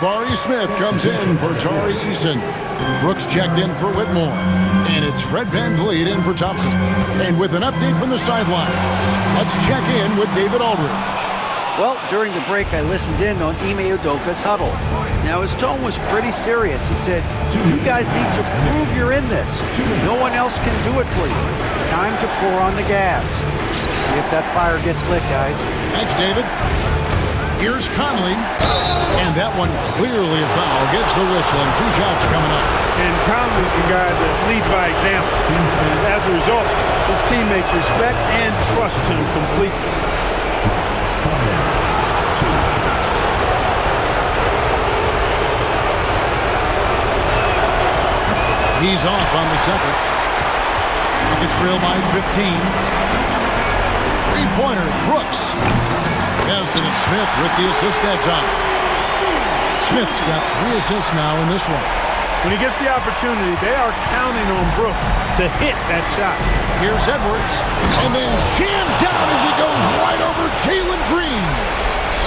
Barry Smith comes in for Tari Eason. Brooks checked in for Whitmore. And it's Fred VanVleet in for Thompson. And with an update from the sidelines, let's check in with David Aldridge. Well, during the break, I listened in on Ime Udoka's huddle. Now, his tone was pretty serious. He said, you guys need to prove you're in this. No one else can do it for you. Time to pour on the gas. See if that fire gets lit, guys. Thanks, David. Here's Conley, and that one clearly a foul. Gets the whistle, and 2 shots coming up. And Conley's the guy that leads by example. And as a result, his teammates respect and trust him completely. He's off on the second. Rockets trail by 15. Three-pointer, Brooks. Yes, and it's Smith with the assist that time. Smith's got 3 assists now in this one. When he gets the opportunity, they are counting on Brooks to hit that shot. Here's Edwards, and then jammed down as he goes right over Jalen Green.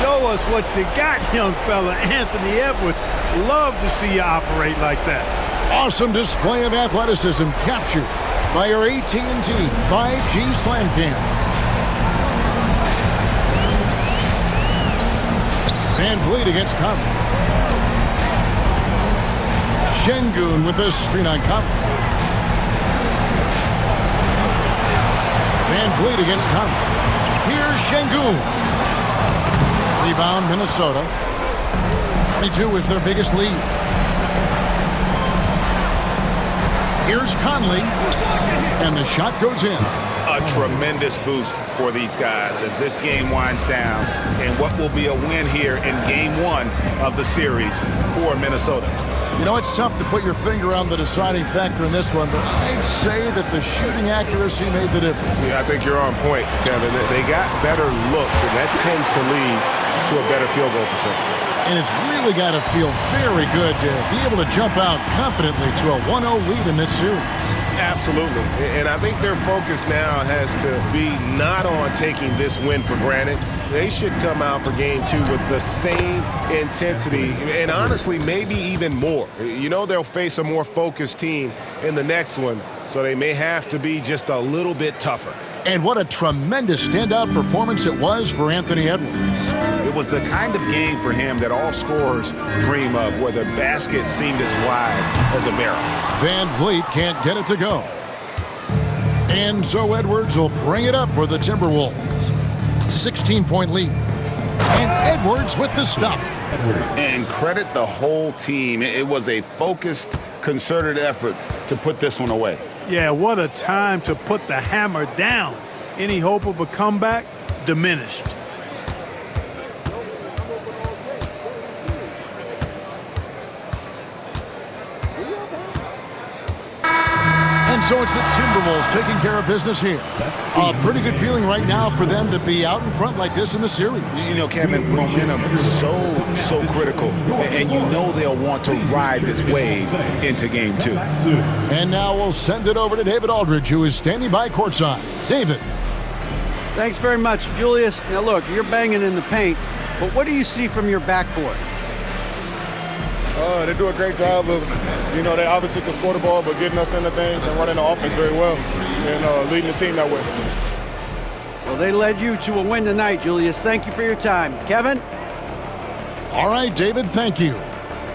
Show us what you got, young fella. Anthony Edwards. Love to see you operate like that. Awesome display of athleticism captured by our AT&T 5G Slam Cam. VanVleet against Conley. Şengün with the screen on Conley. VanVleet against Conley. Here's Şengün. Rebound, Minnesota. 22 is their biggest lead. Here's Conley, and the shot goes in. A tremendous boost for these guys as this game winds down and what will be a win here in Game 1 of the series for Minnesota. You know, it's tough to put your finger on the deciding factor in this one, but I'd say that the shooting accuracy made the difference. Yeah, I think you're on point, Kevin. They got better looks, and that tends to lead to a better field goal percentage. And it's really got to feel very good to be able to jump out confidently to a 1-0 lead in this series. Absolutely. And I think their focus now has to be not on taking this win for granted. They should come out for Game 2 with the same intensity and honestly maybe even more. You know they'll face a more focused team in the next one, so they may have to be just a little bit tougher. And what a tremendous standout performance it was for Anthony Edwards. It was the kind of game for him that all scorers dream of, where the basket seemed as wide as a barrel. VanVleet can't get it to go. And so Edwards will bring it up for the Timberwolves. 16-point lead. And Edwards with the stuff. And credit the whole team. It was a focused, concerted effort to put this one away. Yeah, what a time to put the hammer down. Any hope of a comeback? Diminished. And so it's the Timberwolves taking care of business here. A pretty good feeling right now for them to be out in front like this in the series. You know, Kevin, momentum is so critical. And you know they'll want to ride this wave into Game 2. And now we'll send it over to David Aldridge, who is standing by courtside. David. Thanks very much, Julius. Now, look, you're banging in the paint, but what do you see from your backcourt? They do a great job of, they obviously can score the ball, but getting us into things and running the offense very well and leading the team that way. Well, they led you to a win tonight, Julius. Thank you for your time. Kevin? All right, David, thank you.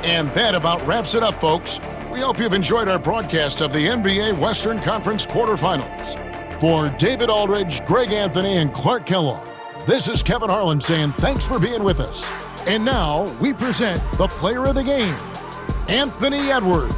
And that about wraps it up, folks. We hope you've enjoyed our broadcast of the NBA Western Conference quarterfinals. For David Aldridge, Greg Anthony, and Clark Kellogg, this is Kevin Harlan saying thanks for being with us. And now we present the player of the game, Anthony Edwards.